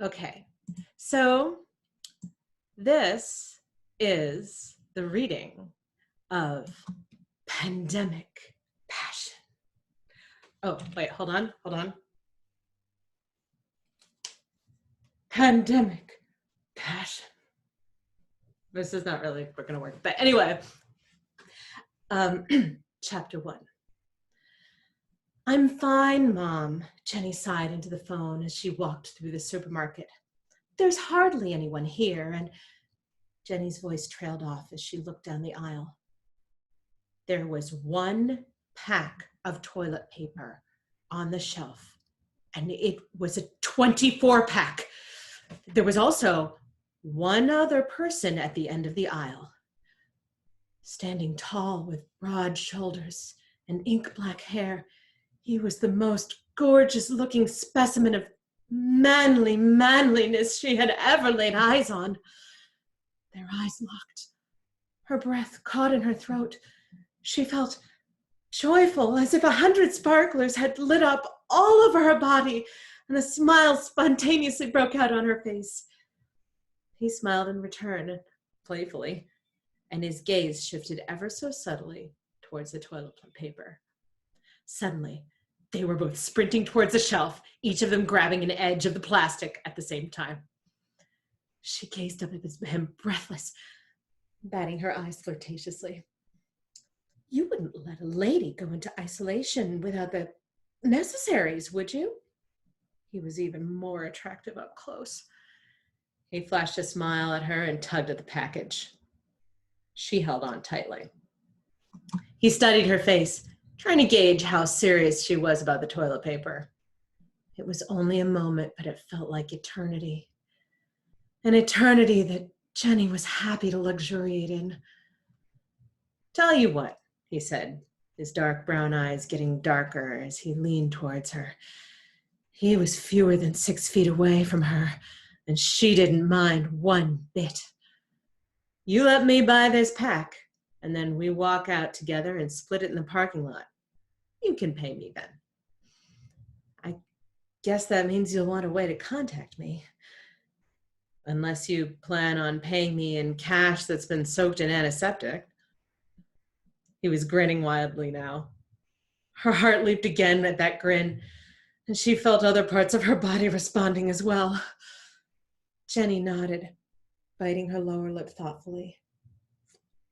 Okay, so this is the reading of Pandemic Passion. Oh, wait, hold on. Pandemic Passion. This is not really going to work. But anyway, chapter 1. I'm fine, Mom, Jenny sighed into the phone as she walked through the supermarket. There's hardly anyone here, and Jenny's voice trailed off as she looked down the aisle. There was one pack of toilet paper on the shelf, and it was a 24-pack. There was also one other person at the end of the aisle. Standing tall with broad shoulders and ink-black hair, he was the most gorgeous-looking specimen of manliness she had ever laid eyes on. Their eyes locked. Her breath caught in her throat. She felt joyful, as if 100 sparklers had lit up all over her body, and a smile spontaneously broke out on her face. He smiled in return, playfully, and his gaze shifted ever so subtly towards the toilet paper. Suddenly, they were both sprinting towards the shelf, each of them grabbing an edge of the plastic at the same time. She gazed up at him, breathless, batting her eyes flirtatiously. You wouldn't let a lady go into isolation without the necessaries, would you? He was even more attractive up close. He flashed a smile at her and tugged at the package. She held on tightly. He studied her face, trying to gauge how serious she was about the toilet paper. It was only a moment, but it felt like eternity. An eternity that Jenny was happy to luxuriate in. Tell you what, he said, his dark brown eyes getting darker as he leaned towards her. He was fewer than 6 feet away from her, and she didn't mind one bit. You let me buy this pack, and then we walk out together and split it in the parking lot. You can pay me then. I guess that means you'll want a way to contact me. Unless you plan on paying me in cash that's been soaked in antiseptic. He was grinning wildly now. Her heart leaped again at that grin, and she felt other parts of her body responding as well. Jenny nodded, biting her lower lip thoughtfully.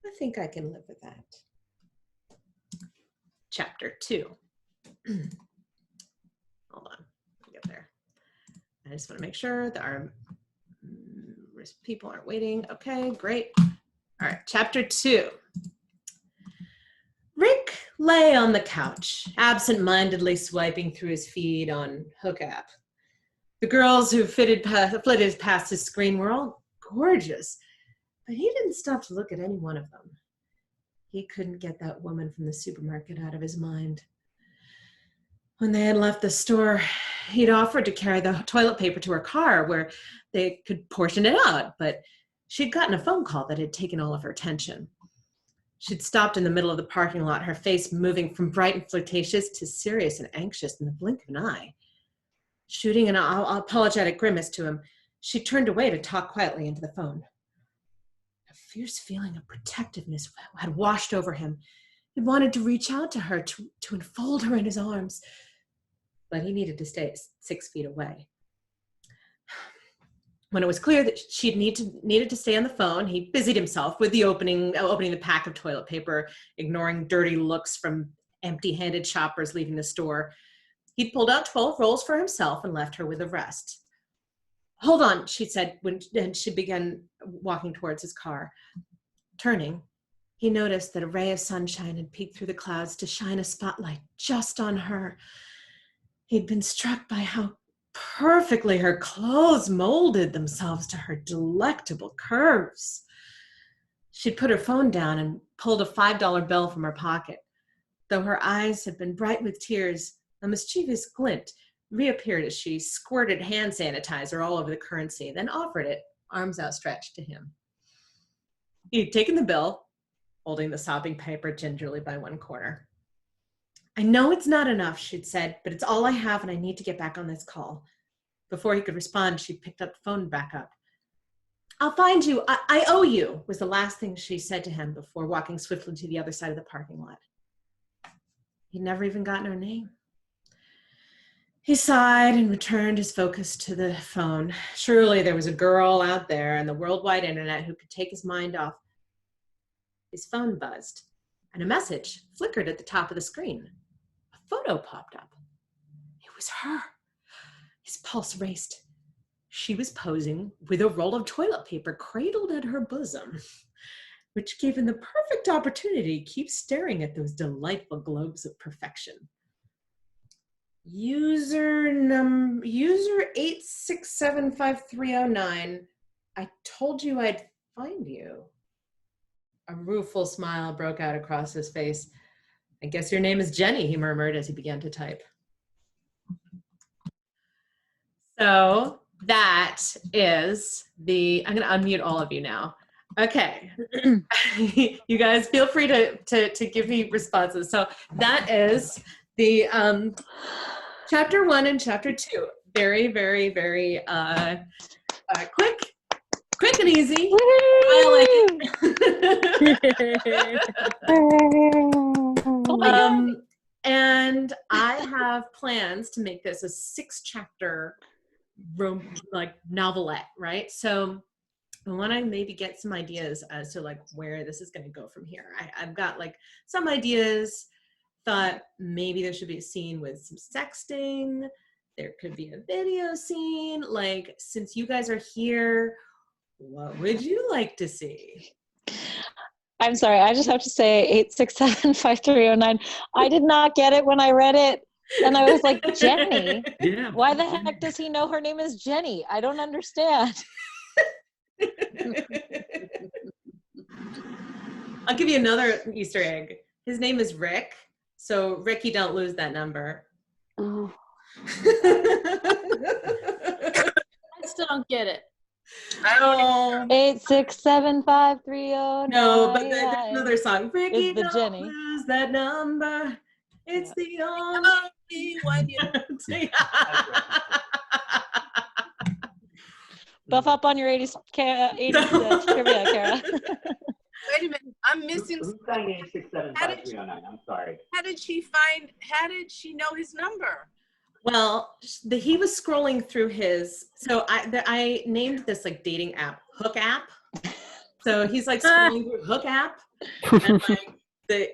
I think I can live with that. Chapter 2. Hold on, let me get there. I just want to make sure that our people aren't waiting. Okay, great. All right, chapter 2. Rick lay on the couch, absent-mindedly swiping through his feed on Hook app. The girls who flitted past his screen were all gorgeous, but he didn't stop to look at any one of them. He couldn't get that woman from the supermarket out of his mind. When they had left the store, he'd offered to carry the toilet paper to her car where they could portion it out, but she'd gotten a phone call that had taken all of her attention. She'd stopped in the middle of the parking lot, her face moving from bright and flirtatious to serious and anxious in the blink of an eye. Shooting an apologetic grimace to him, she turned away to talk quietly into the phone. A fierce feeling of protectiveness had washed over him. He wanted to reach out to her, to enfold her in his arms, but he needed to stay 6 feet away. When it was clear that she needed to stay on the phone, he busied himself with opening the pack of toilet paper, ignoring dirty looks from empty-handed shoppers leaving the store. He'd pulled out 12 rolls for himself and left her with the rest. Hold on, she said, and she began walking towards his car. Turning, he noticed that a ray of sunshine had peeked through the clouds to shine a spotlight just on her. He'd been struck by how perfectly her clothes molded themselves to her delectable curves. She'd put her phone down and pulled a $5 bill from her pocket. Though her eyes had been bright with tears, a mischievous glint reappeared as she squirted hand sanitizer all over the currency, then offered it, arms outstretched, to him. He'd taken the bill, holding the sopping paper gingerly by one corner. I know it's not enough, she'd said, but it's all I have and I need to get back on this call. Before he could respond, she picked up the phone back up. I'll find you. I owe you, was the last thing she said to him before walking swiftly to the other side of the parking lot. He'd never even gotten her name. He sighed and returned his focus to the phone. Surely there was a girl out there on the worldwide internet who could take his mind off. His phone buzzed, and a message flickered at the top of the screen. A photo popped up. It was her. His pulse raced. She was posing with a roll of toilet paper cradled at her bosom, which gave him the perfect opportunity to keep staring at those delightful globes of perfection. User 8675309. I told you I'd find you. A rueful smile broke out across his face. I guess your name is Jenny, he murmured as he began to type. So that is I'm going to unmute all of you now. Okay. You guys feel free to give me responses. So that is the chapter 1 and chapter 2. Very, very, very quick and easy. I like it. And I have plans to make this a 6-chapter novelette, right? So I want to maybe get some ideas as to like where this is going to go from here. I've got like some ideas. Thought maybe there should be a scene with some sexting. There could be a video scene. Like, since you guys are here, what would you like to see? I'm sorry, I just have to say 8675309. I did not get it when I read it. And I was like, Jenny? Yeah. Why the heck does he know her name is Jenny? I don't understand. I'll give you another Easter egg. His name is Rick. So, Ricky, don't lose that number. Oh. I still don't get it. I don't 8675309. No, but there's another song. Ricky, the don't Jenny. lose that number. It's the only one you Buff up on your 80s trivia, Kara. Wait a minute, I'm missing. Who's saying 8675309? I'm sorry. How did she know his number? Well, he was scrolling through his, so I named this like dating app, Hook App. So he's like scrolling through Hook App, and like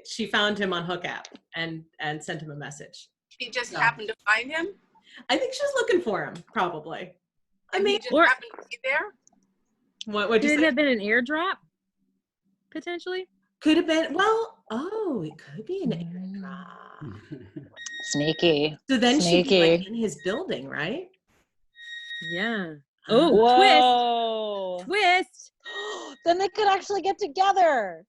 she found him on Hook App and sent him a message. She just happened to find him? I think she's looking for him, probably. I mean, he just happened to be there? What Could it have been an airdrop? Potentially? Could have been, it could be an airdrop. Sneaky. So then she'd be Sneaky. like in his building, right? Yeah. Oh, Twist! Then they could actually get together.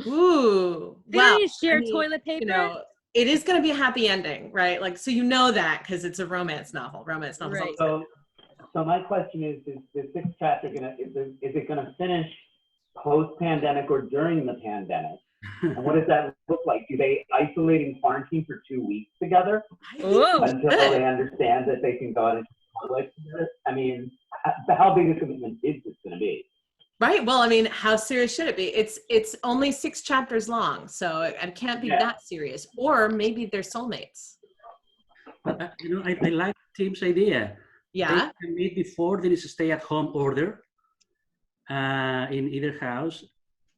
Ooh. They Wow. didn't share toilet paper. You know, it is going to be a happy ending, right? Like, so you know that because it's a romance novel. Romance novels. Right. So my question is the 6th chapter is it gonna finish post-pandemic or during the pandemic? And what does that look like? Do they isolate in quarantine for 2 weeks together until they understand that they can go out into public? I mean, how big a commitment is this going to be? Right. Well, I mean, how serious should it be? It's only 6 chapters long, so it can't be that serious. Or maybe they're soulmates. But I like Tim's idea. Yeah. They can meet before there is a stay-at-home order in either house,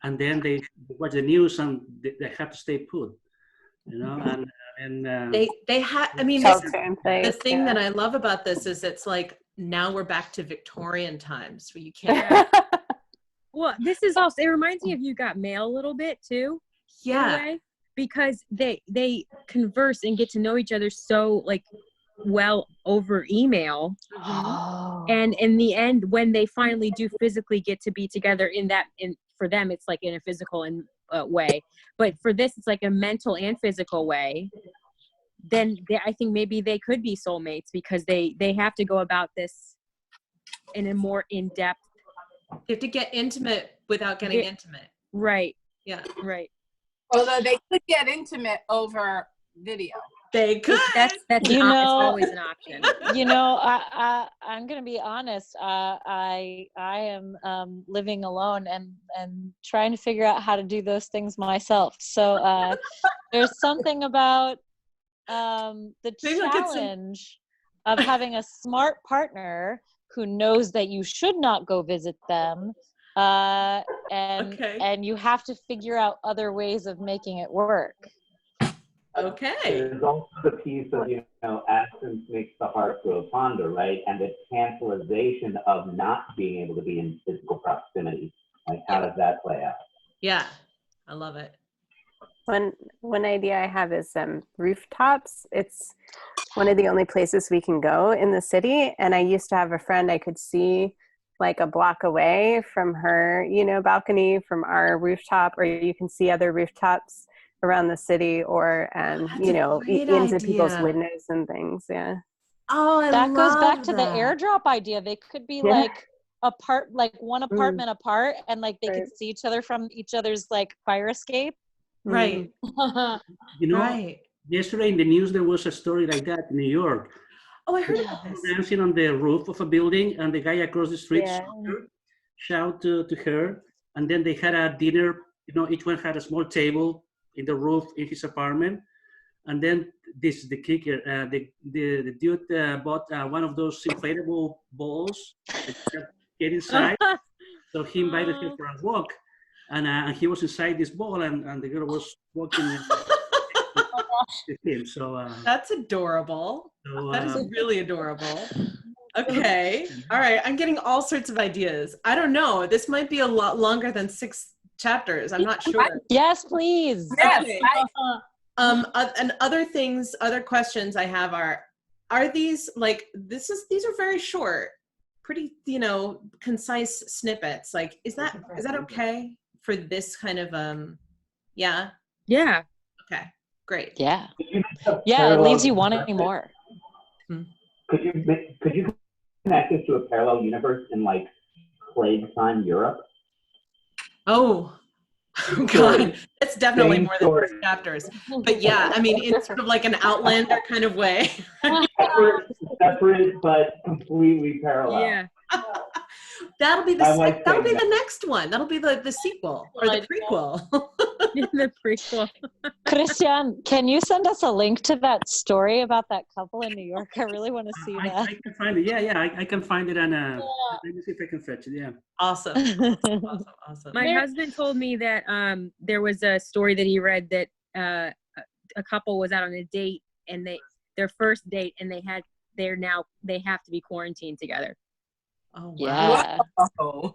and then they watch the news and they have to stay put. You know, and they have. I mean, the thing that I love about this is it's like now we're back to Victorian times where you can't. Well, this is also, it reminds me of You Got Mail a little bit too. Yeah. Because they converse and get to know each other so like well over email. Oh. And in the end, when they finally do physically get to be together for them, it's like in a physical way. But for this, it's like a mental and physical way. Then I think maybe they could be soulmates because they have to go about this in a more in-depth. You have to get intimate without getting intimate. Right. Yeah. Right. Although they could get intimate over video. They could. That's You it's know- always an option. You know, I'm gonna be honest. I am living alone and trying to figure out how to do those things myself. So there's something about the Maybe I'll get some- challenge of having a smart partner who knows that you should not go visit them, and you have to figure out other ways of making it work. Okay. There's also the piece of, absence makes the heart grow fonder, right? And the cancelization of not being able to be in physical proximity. Like, how does that play out? Yeah, I love it. One idea I have is Rooftops. It's one of the only places we can go in the city. And I used to have a friend I could see like a block away from her, balcony from our rooftop, or you can see other rooftops around the city, or into people's windows and things. Yeah. Oh, that goes back to the airdrop idea. They could be like one apartment apart, and like they could see each other from each other's like fire escape. Right. Right. Yesterday in the news there was a story like that in New York. Oh, I heard about this. Dancing on the roof of a building, and the guy across the street shout to her, and then they had a dinner. Each one had a small table in the roof in his apartment, and then this is the kicker. The dude bought one of those inflatable balls that get inside. So he invited her for a walk, and he was inside this ball, and the girl was walking with him. So that's adorable. So, that is really adorable. Okay. All right. I'm getting all sorts of ideas. I don't know. This might be a lot longer than 6 chapters. I'm not sure. Yes, please. Okay. And other questions I have are these like, these are very short, pretty, concise snippets. Like, is that okay for this kind of, yeah? Yeah. Okay, great. Yeah. Yeah, it leaves you wanting more. Could you connect this to a parallel universe in like Plague Time Europe? Oh God, it's definitely more than 6 chapters. But yeah, I mean, in sort of like an Outlander kind of way. separate but completely parallel. Yeah. That'll be the next one. That'll be the sequel or the prequel. The prequel. Christian, can you send us a link to that story about that couple in New York? I really want to see that. I can find it. Yeah, I can find it. And let me see if I can fetch it. Yeah. Awesome. My husband told me that there was a story that he read that a couple was out on a date, and their first date, and they have to be quarantined together. Oh wow. Yeah. Wow.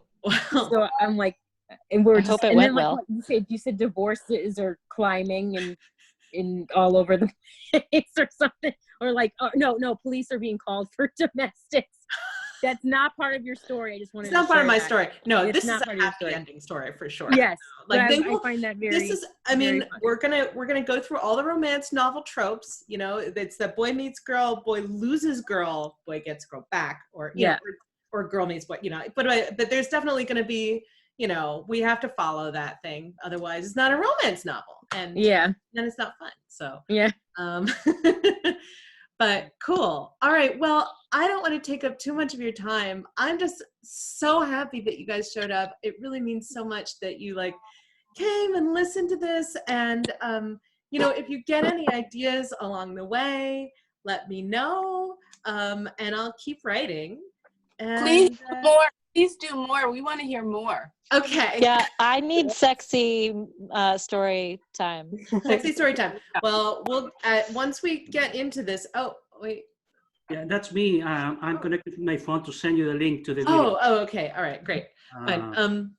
So I'm like, and we're I just, hope it and went then, like, well. what you said divorces are climbing and in all over the place or something, or like, no, police are being called for domestics. That's not part of your story. I just wanted. It's not part of my story. No, it's this not is part a of your happy story. ending story for sure. Yes, like I find that very. This is. I mean, we're gonna go through all the romance novel tropes. It's that boy meets girl, boy loses girl, boy gets girl back, or or girl meets boy. But there's definitely gonna be. We have to follow that thing. Otherwise, it's not a romance novel, and then it's not fun. So yeah. But cool. All right. Well, I don't want to take up too much of your time. I'm just so happy that you guys showed up. It really means so much that you came and listened to this. And, if you get any ideas along the way, let me know. And I'll keep writing. And, Please do more. Please do more. We want to hear more. Okay. Yeah, I need sexy story time. Sexy story time. Well, once we get into this. Oh, wait. Yeah, that's me. I'm connected to my phone to send you the link to the video. Oh, okay. All right, great. Fine.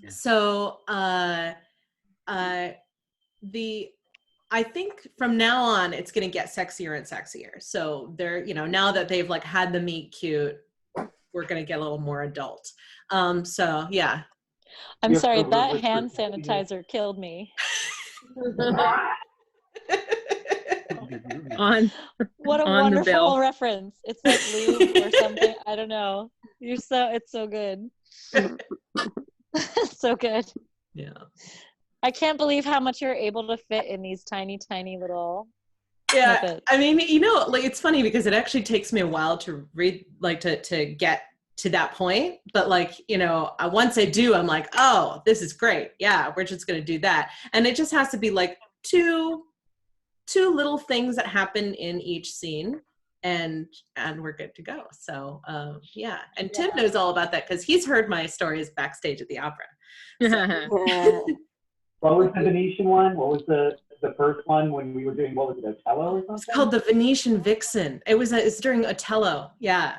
So I think from now on it's gonna get sexier and sexier. So they're, now that they've had the meet cute, we're gonna get a little more adult. So yeah. I'm sorry, that hand sanitizer killed me. What a wonderful reference. It's like lube or something. I don't know. It's so good. So good. Yeah. I can't believe how much you're able to fit in these tiny, tiny little Yeah, snippet. I mean, you know, like it's funny because it actually takes me a while to read, like to get to that point. But like, you know, once I do, I'm like, oh, this is great. Yeah, we're just gonna do that, and it just has to be like two little things that happen in each scene, and we're good to go. So yeah, and Tim knows all about that because he's heard my stories backstage at the opera. So. What was the Venetian one? What was the first one when we were doing, what was it, Otello or something? It's called the Venetian Vixen. It's during Otello. Yeah.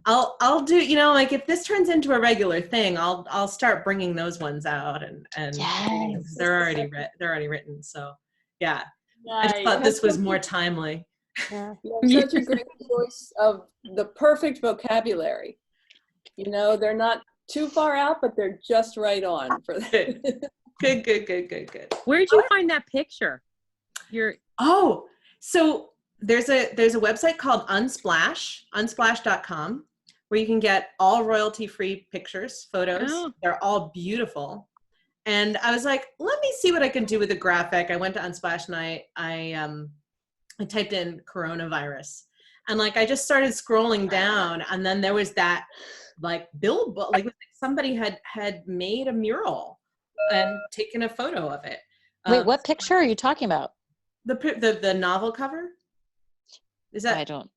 I'll do, you know, like if this turns into a regular thing, I'll start bringing those ones out and Yes. they're already written. So yeah, I Nice. just thought this was more timely. Yeah. You have such a great choice of the perfect vocabulary. You know, they're not too far out, but they're just right on for that. Good. Where'd you find that picture? So there's a website called unsplash.com where you can get all royalty-free pictures, photos. Oh. They're all beautiful. And I was like, let me see what I can do with a graphic. I went to Unsplash and I typed in coronavirus. And like I just started scrolling down, and then there was that like billboard, like somebody had made a mural and taken a photo of it. Wait, what picture are you talking about? The novel cover? Is that? I don't.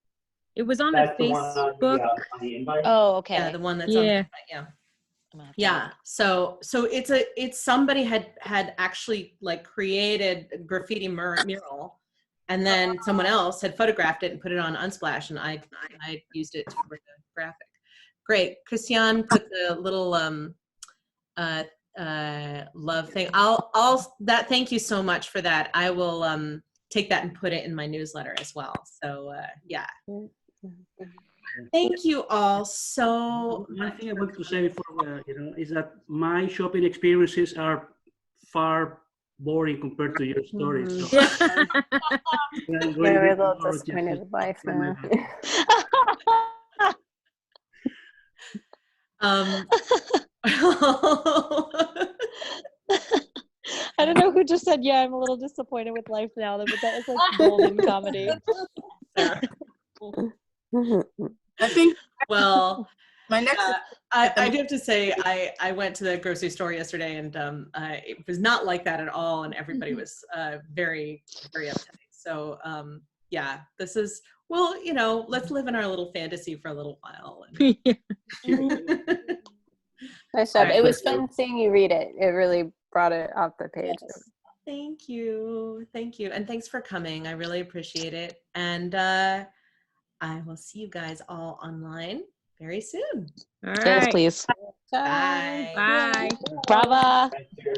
It was on That's the the one Facebook. on the invite? Oh, okay. Yeah, the one that's on the Yeah. yeah. I'm gonna have to Yeah. look. So it's somebody had actually like created a graffiti mural, and then someone else had photographed it and put it on Unsplash, and I used it for the graphic. Great. Christian put the little love thing. Thank you so much for that. I will take that and put it in my newsletter as well. So yeah. Thank you all so One much. thing I want to say before, is that my shopping experiences are far boring compared to your stories. So I'm going We're a bit little more just disappointed to with life explain my now. I don't know who just said, yeah, I'm a little disappointed with life now, but that was like golden comedy. I think Well, my next. I do have to say, I went to the grocery store yesterday, and it was not like that at all, and everybody was very, very uptight. So yeah, this is, well, you know, let's live in our little fantasy for a little while. Nice job. Right. It was fun seeing you read it. It really brought it off the page. Yes. Thank you, and thanks for coming. I really appreciate it, and I will see you guys all online very soon. All Yes, right. please. Bye. Bye. Brava. Thank you.